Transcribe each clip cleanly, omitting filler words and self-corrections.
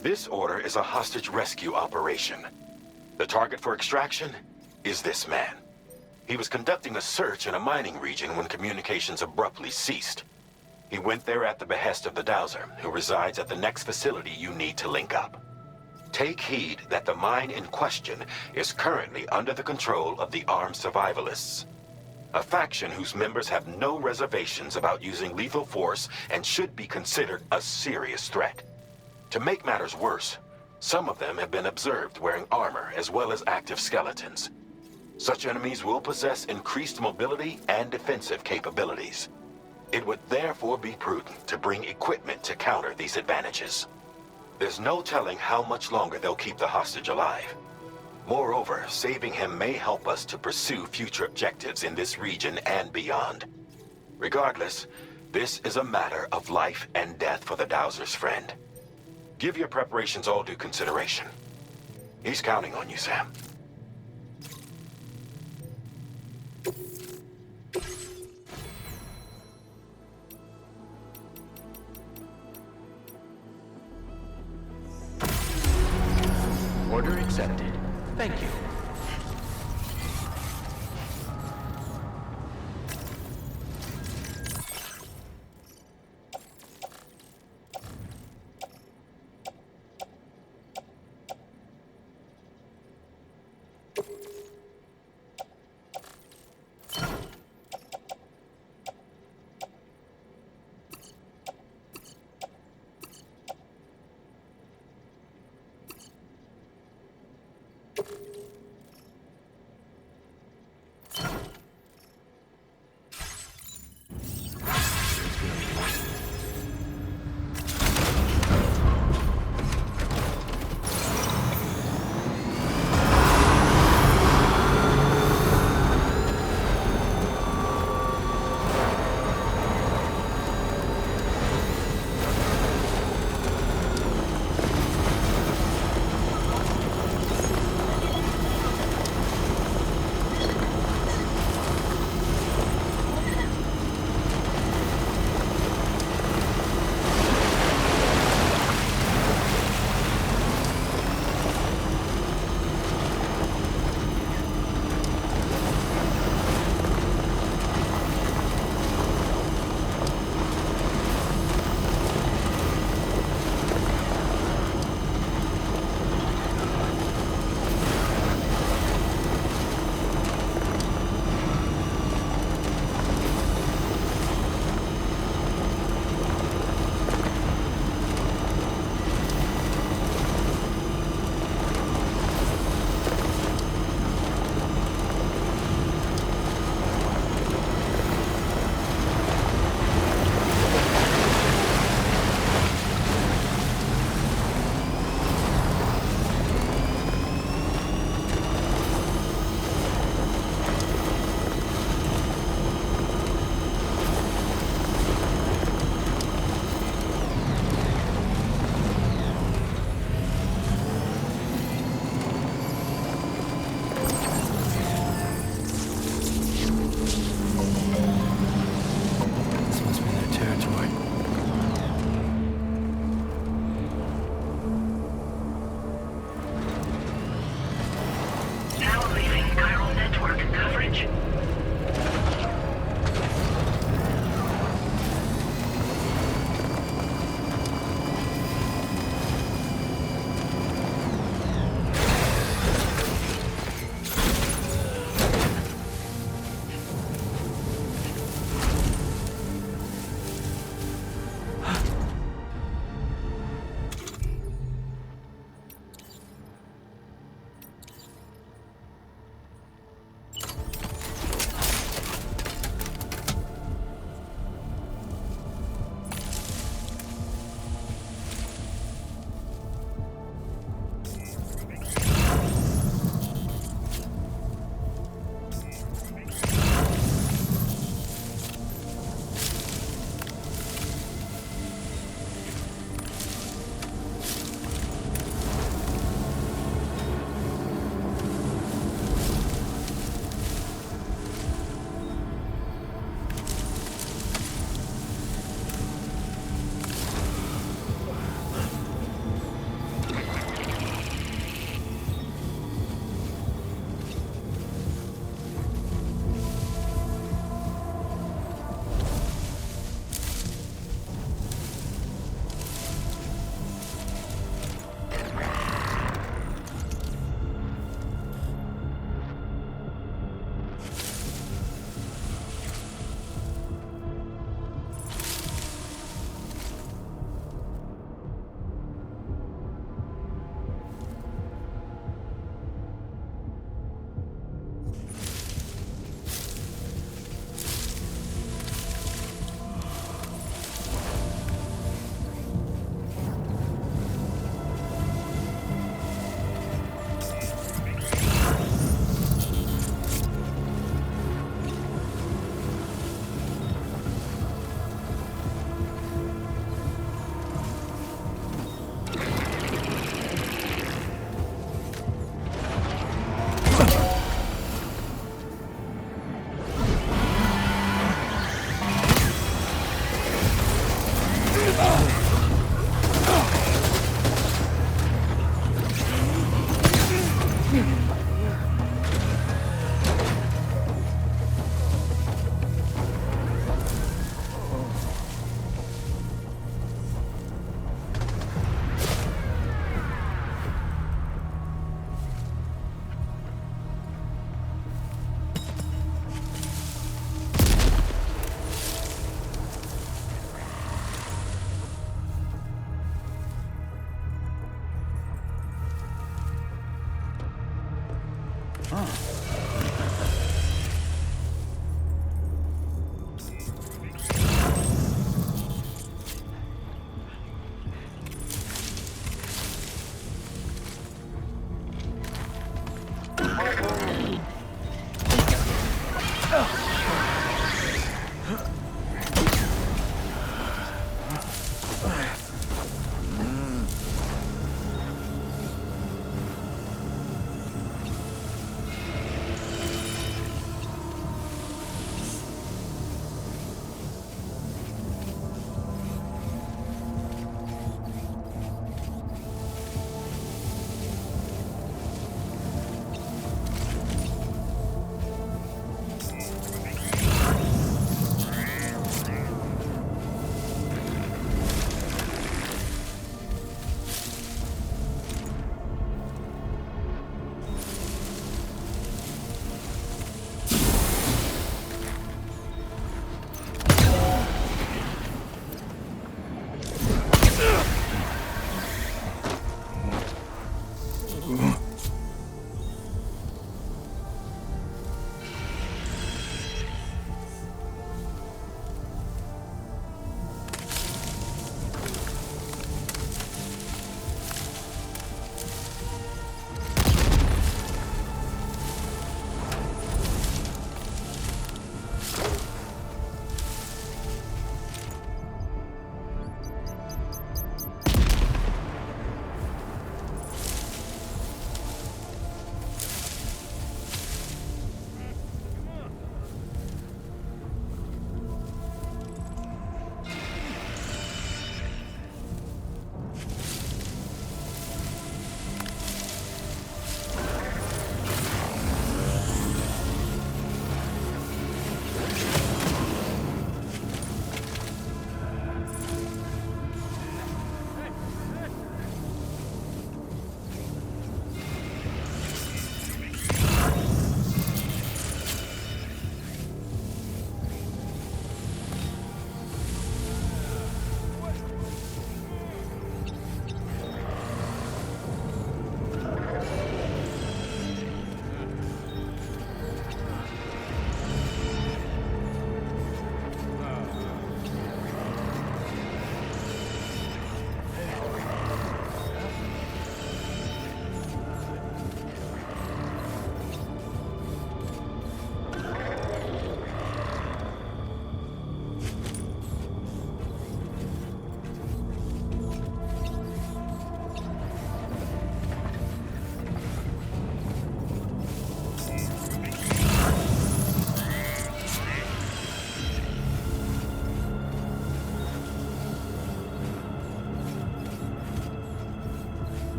This order is a hostage rescue operation. The target for extraction is this man. He was conducting a search in a mining region when communications abruptly ceased. He went there at the behest of the Dowser, who resides at the next facility you need to link up. Take heed that the mine in question is currently under the control of the armed survivalists, a faction whose members have no reservations about using lethal force and should be considered a serious threat. To make matters worse, some of them have been observed wearing armor as well as active skeletons. Such enemies will possess increased mobility and defensive capabilities. It would therefore be prudent to bring equipment to counter these advantages. There's no telling how much longer they'll keep the hostage alive. Moreover, saving him may help us to pursue future objectives in this region and beyond. Regardless, this is a matter of life and death for the Dowser's friend. Give your preparations all due consideration. He's counting on you, Sam. Order accepted. Thank you.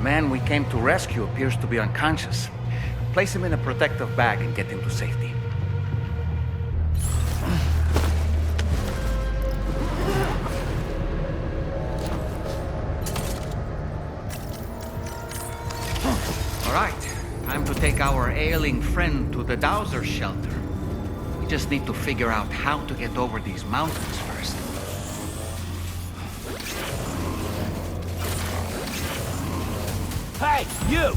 The man we came to rescue appears to be unconscious. Place him in a protective bag and get him to safety. All right, time to take our ailing friend to the Dowser shelter. We just need to figure out how to get over these mountains first. Hey, you!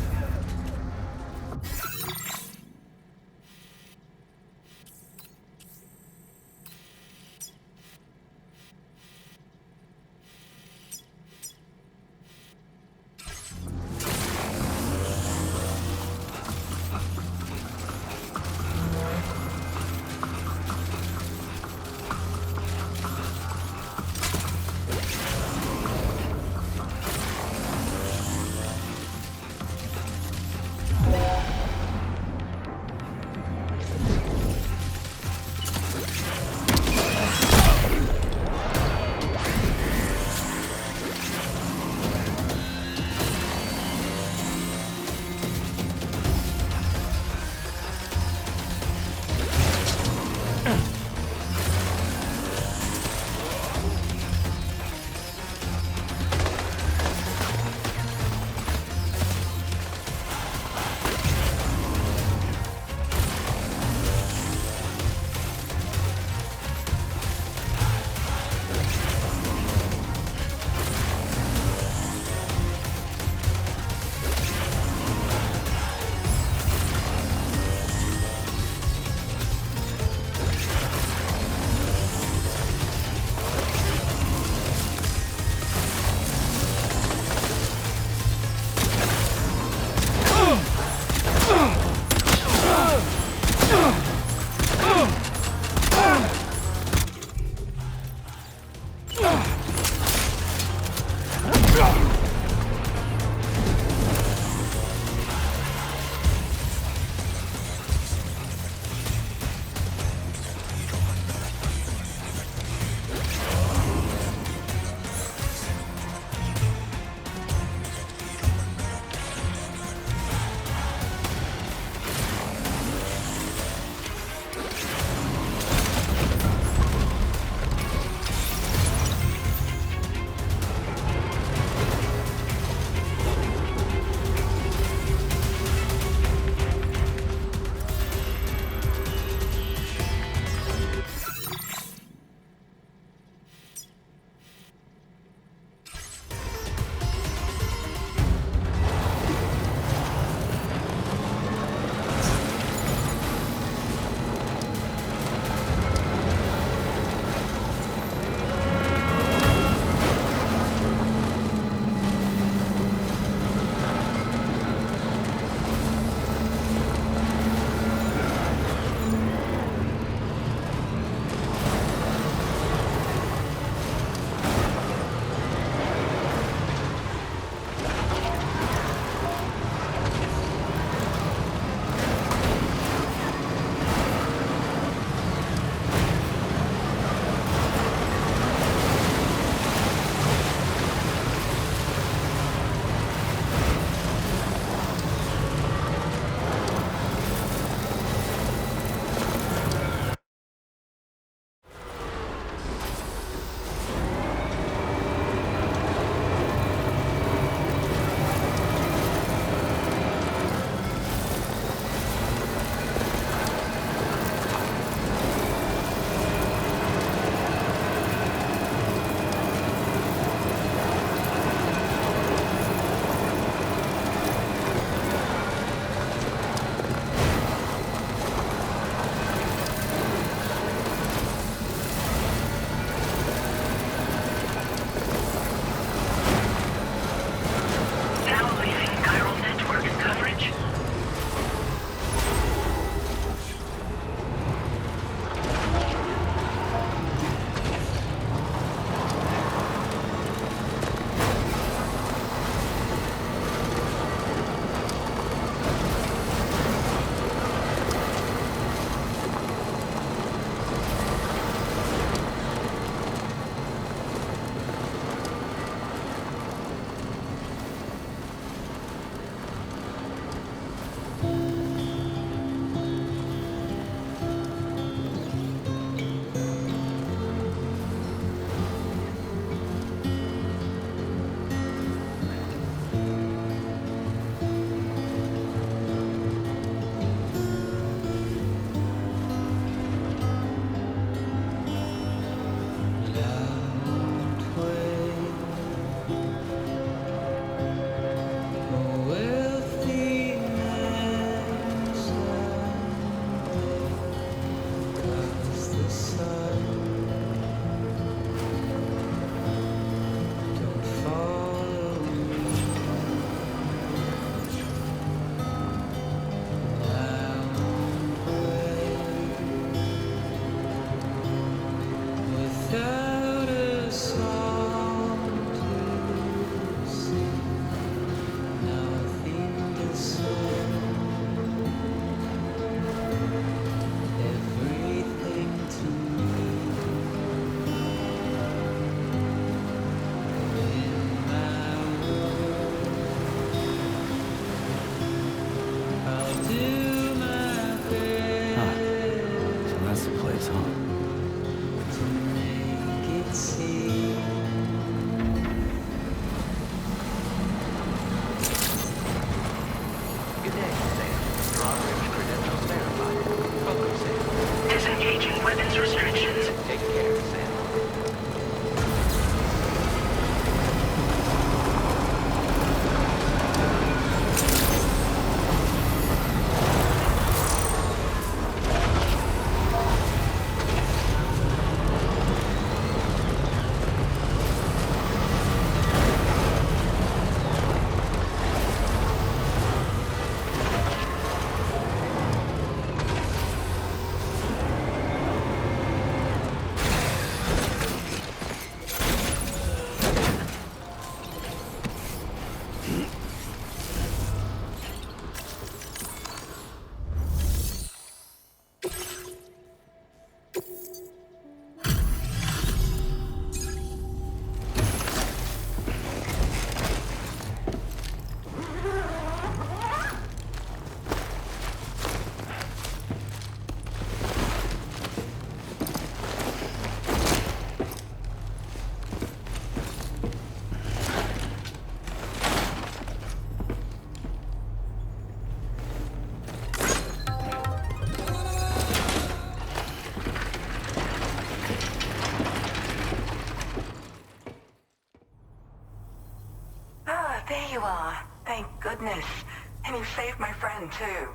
skeleton too.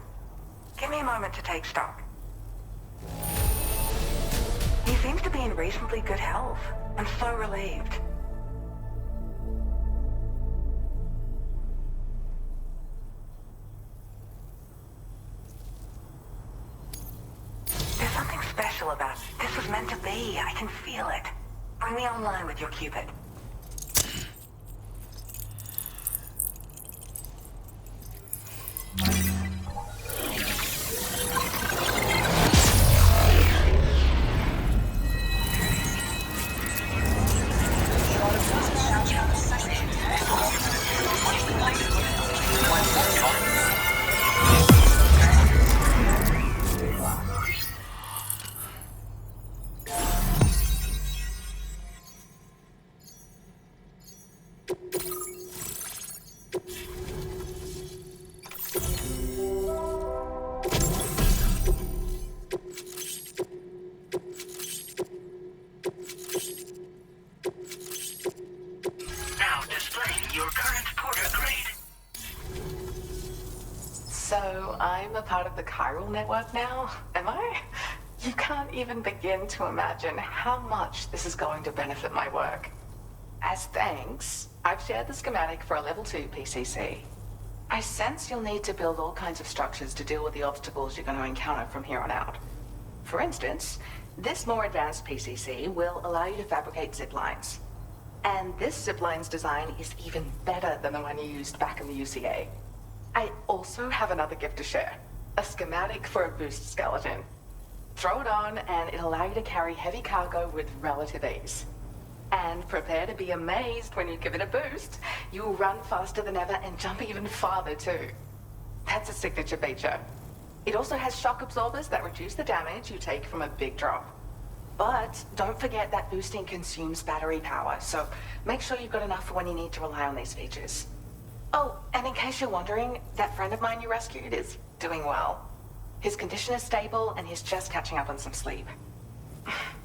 Give me a moment to take stock. He seems to be in reasonably good health. I'm so relieved. There's something special about it. This was meant to be. I can feel it. Bring me online with your Cupid. So, I'm a part of the Chiral Network now, am I? You can't even begin to imagine how much this is going to benefit my work. As thanks, I've shared the schematic for a level 2 PCC. I sense you'll need to build all kinds of structures to deal with the obstacles you're going to encounter from here on out. For instance, this more advanced PCC will allow you to fabricate zip lines. And this zip line's design is even better than the one you used back in the UCA. I also have another gift to share. A schematic for a boost skeleton. Throw it on and it'll allow you to carry heavy cargo with relative ease. And prepare to be amazed when you give it a boost. You'll run faster than ever and jump even farther too. That's a signature feature. It also has shock absorbers that reduce the damage you take from a big drop. But don't forget that boosting consumes battery power, so make sure you've got enough for when you need to rely on these features. Oh, and in case you're wondering, that friend of mine you rescued is doing well. His condition is stable and he's just catching up on some sleep.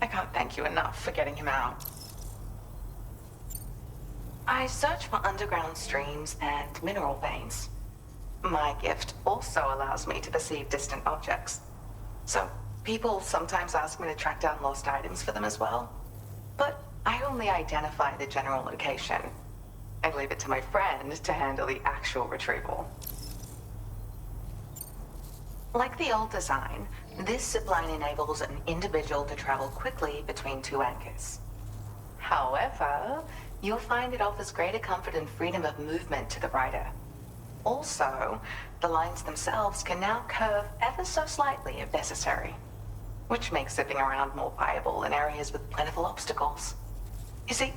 I can't thank you enough for getting him out. I search for underground streams and mineral veins. My gift also allows me to perceive distant objects. So, people sometimes ask me to track down lost items for them as well. But I only identify the general location. I leave it to my friend to handle the actual retrieval. Like the old design, this zipline enables an individual to travel quickly between two anchors. However, you'll find it offers greater comfort and freedom of movement to the rider. Also, the lines themselves can now curve ever so slightly if necessary, which makes zipping around more viable in areas with plentiful obstacles. You see,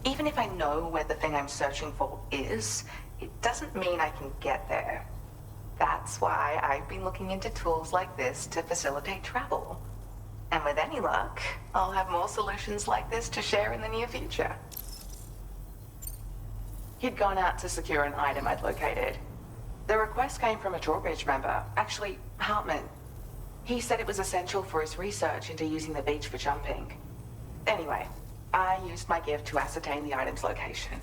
even if I know where the thing I'm searching for is, it doesn't mean I can get there. That's why I've been looking into tools like this to facilitate travel. And with any luck, I'll have more solutions like this to share in the near future. He'd gone out to secure an item I'd located. The request came from a drawbridge member, actually, Hartman. He said it was essential for his research into using the beach for jumping. Anyway, I used my gift to ascertain the item's location.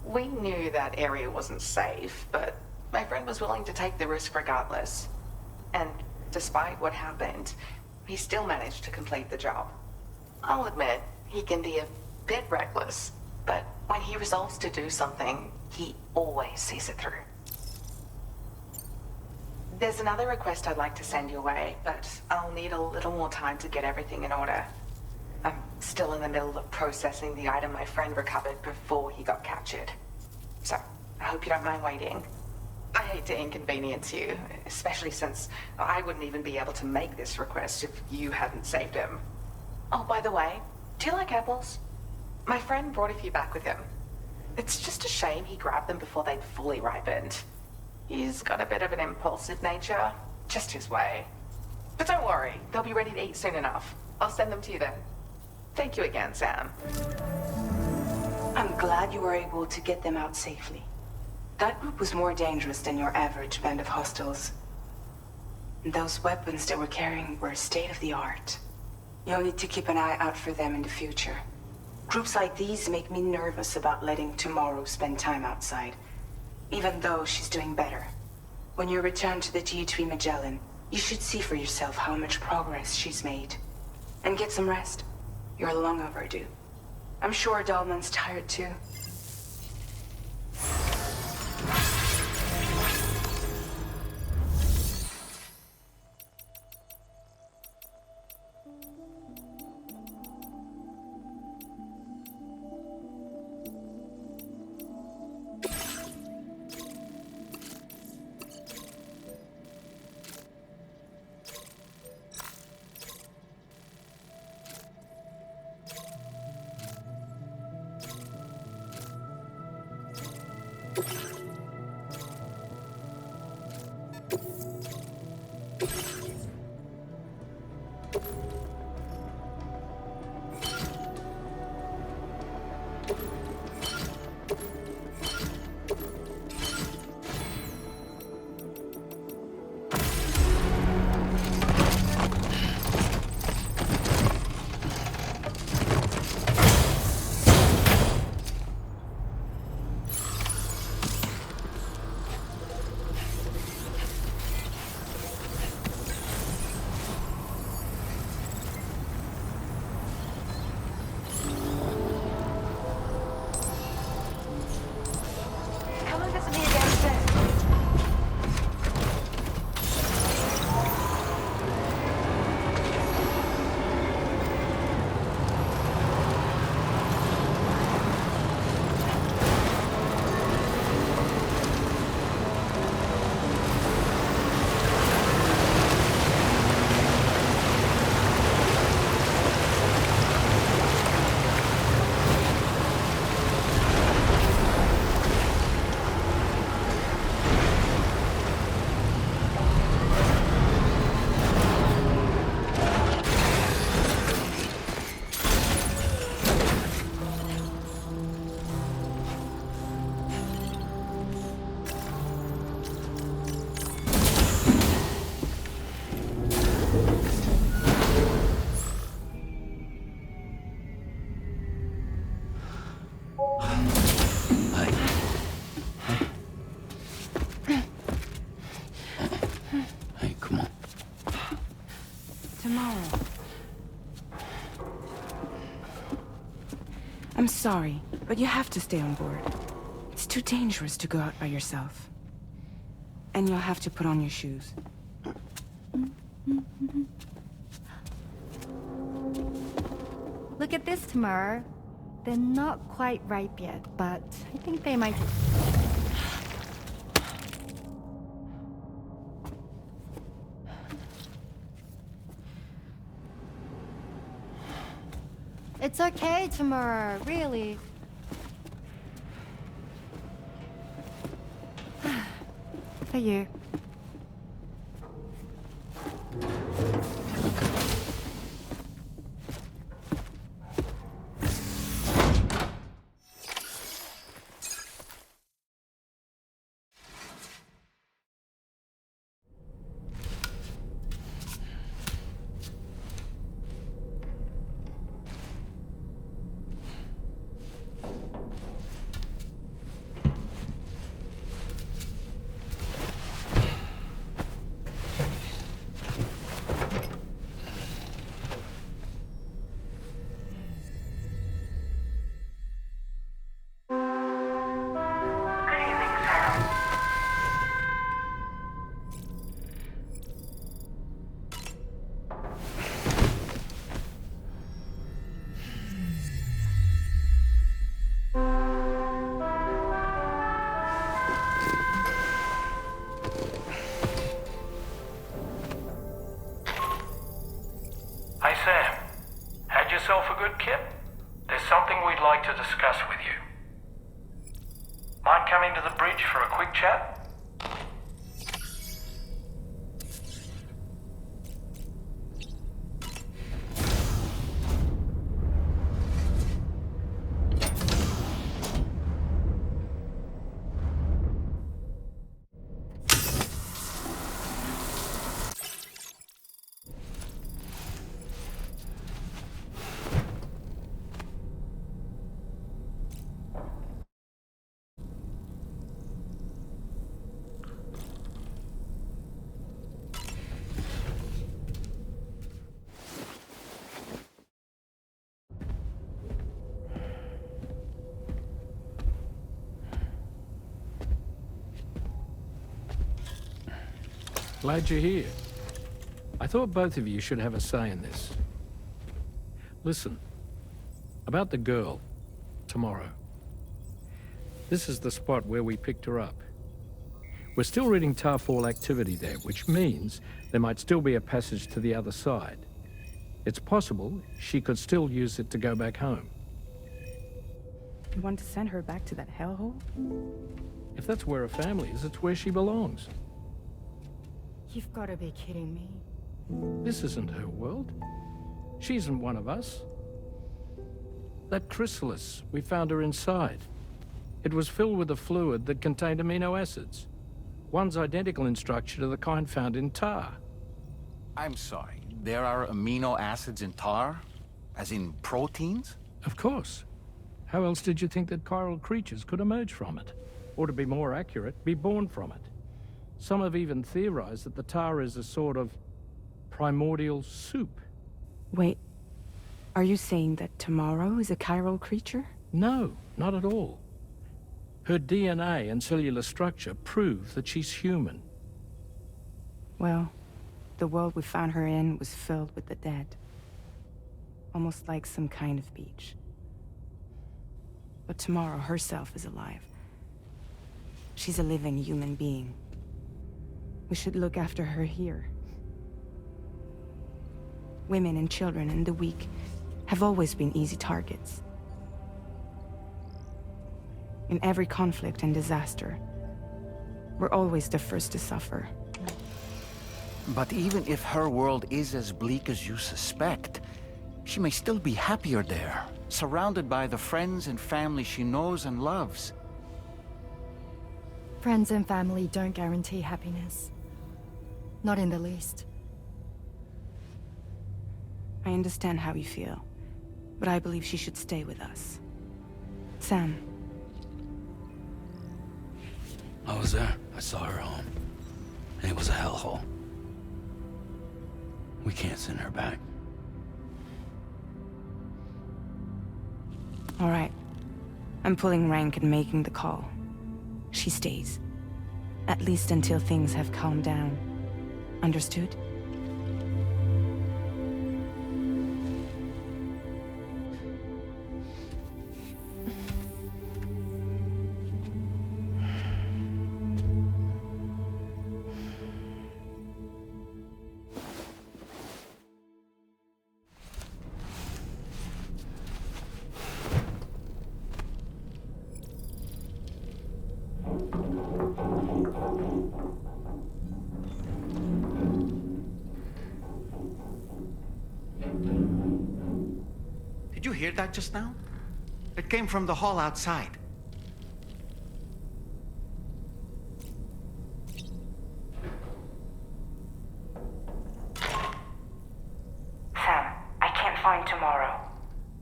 We knew that area wasn't safe, but my friend was willing to take the risk regardless. And despite what happened, he still managed to complete the job. I'll admit, he can be a bit reckless, but when he resolves to do something, he always sees it through. There's another request I'd like to send your way, but I'll need a little more time to get everything in order. I'm still in the middle of processing the item my friend recovered before he got captured. So, I hope you don't mind waiting. I hate to inconvenience you, especially since I wouldn't even be able to make this request if you hadn't saved him. Oh, by the way, do you like apples? My friend brought a few back with him. It's just a shame he grabbed them before they'd fully ripened. He's got a bit of an impulsive nature, just his way. But don't worry, they'll be ready to eat soon enough. I'll send them to you then. Thank you again, Sam. I'm glad you were able to get them out safely. That group was more dangerous than your average band of hostiles. Those weapons they were carrying were state-of-the-art. You'll need to keep an eye out for them in the future. Groups like these make me nervous about letting Tomorrow spend time outside, even though she's doing better. When you return to the G3 Magellan, you should see for yourself how much progress she's made. And get some rest. You're long overdue. I'm sure Dahlman's tired too. Come and visit me again soon. Hey, come on. Tomorrow. I'm sorry, but you have to stay on board. It's too dangerous to go out by yourself. And you'll have to put on your shoes. Look at this, Tamar. They're not quite ripe yet, but I think they might... It's okay, Tamar, really. For you. Hey Sam, had yourself a good kip? There's something we'd like to discuss with you. Mind coming to the bridge for a quick chat? Glad you're here. I thought both of you should have a say in this. Listen, about the girl, tomorrow. This is the spot where we picked her up. We're still reading Tarfall activity there, which means there might still be a passage to the other side. It's possible she could still use it to go back home. You want to send her back to that hellhole? If that's where her family is, it's where she belongs. You've got to be kidding me. This isn't her world. She isn't one of us. That chrysalis, we found her inside. It was filled with a fluid that contained amino acids. One's identical in structure to the kind found in tar. I'm sorry, there are amino acids in tar? As in proteins? Of course. How else did you think that chiral creatures could emerge from it? Or to be more accurate, be born from it? Some have even theorized that the tar is a sort of primordial soup. Wait, are you saying that tomorrow is a chiral creature? No, not at all. Her DNA and cellular structure prove that she's human. Well, the world we found her in was filled with the dead. Almost like some kind of beach. But tomorrow herself is alive. She's a living human being. We should look after her here. Women and children and the weak have always been easy targets. In every conflict and disaster, we're always the first to suffer. But even if her world is as bleak as you suspect, she may still be happier there, surrounded by the friends and family she knows and loves. Friends and family don't guarantee happiness. Not in the least. I understand how you feel, but I believe she should stay with us. Sam. I was there. I saw her home. And it was a hellhole. We can't send her back. All right. I'm pulling rank and making the call. She stays. At least until things have calmed down. Understood? Did you hear that just now? It came from the hall outside. Sam, I can't find tomorrow.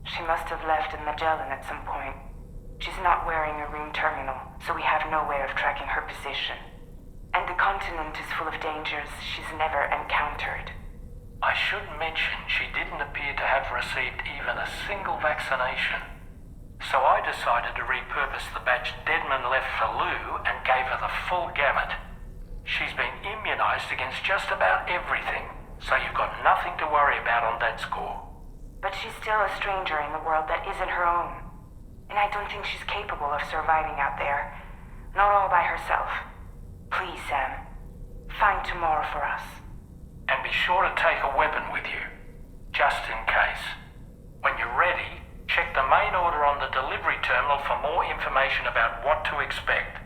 She must have left in Magellan at some point. She's not wearing a room terminal, so we have no way of tracking her position. And the continent is full of dangers she's never encountered. I should mention she didn't appear to have received even a single vaccination. So I decided to repurpose the batch Deadman left for Lou and gave her the full gamut. She's been immunized against just about everything, so you've got nothing to worry about on that score. But she's still a stranger in the world that isn't her own. And I don't think she's capable of surviving out there. Not all by herself. Please, Sam. Find tomorrow for us. And be sure to take a weapon with you, just in case. When you're ready, check the main order on the delivery terminal for more information about what to expect.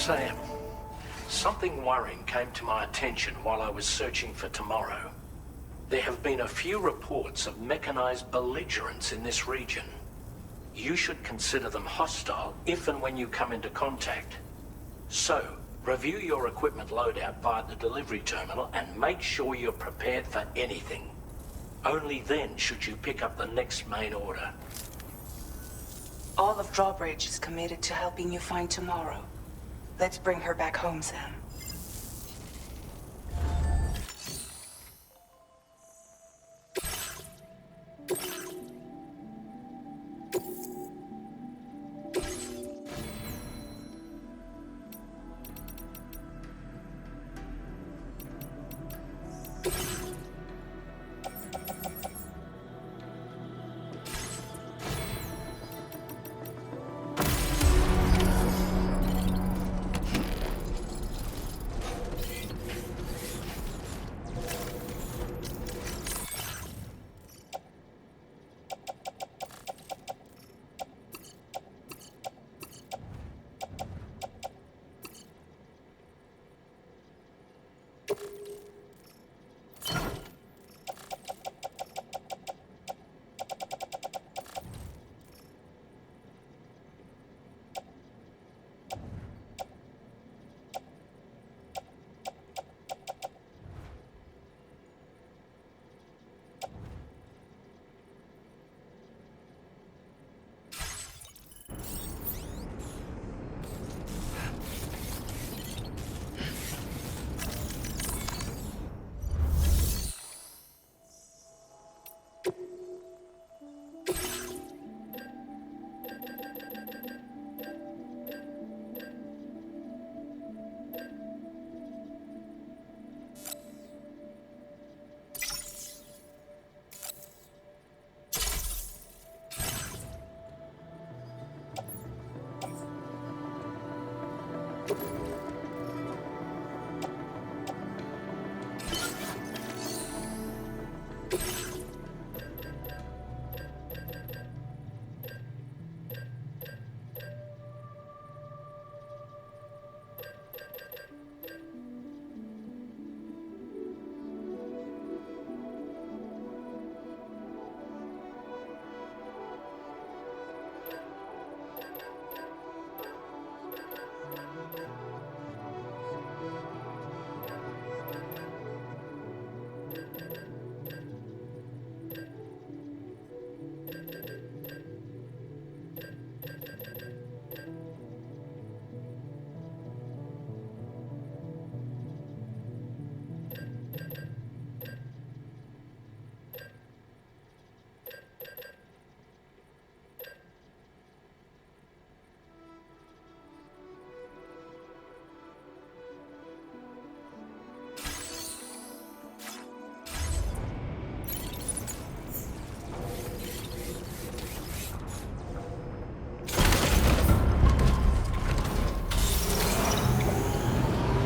Sam, something worrying came to my attention while I was searching for tomorrow. There have been a few reports of mechanized belligerents in this region. You should consider them hostile if and when you come into contact. So, Review your equipment loadout via the delivery terminal and make sure you're prepared for anything. Only then should you pick up the next main order. All of Drawbridge is committed to helping you find tomorrow. Let's bring her back home, Sam.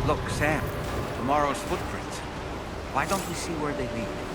Look, Sam, tomorrow's footprints. Why don't we see where they lead?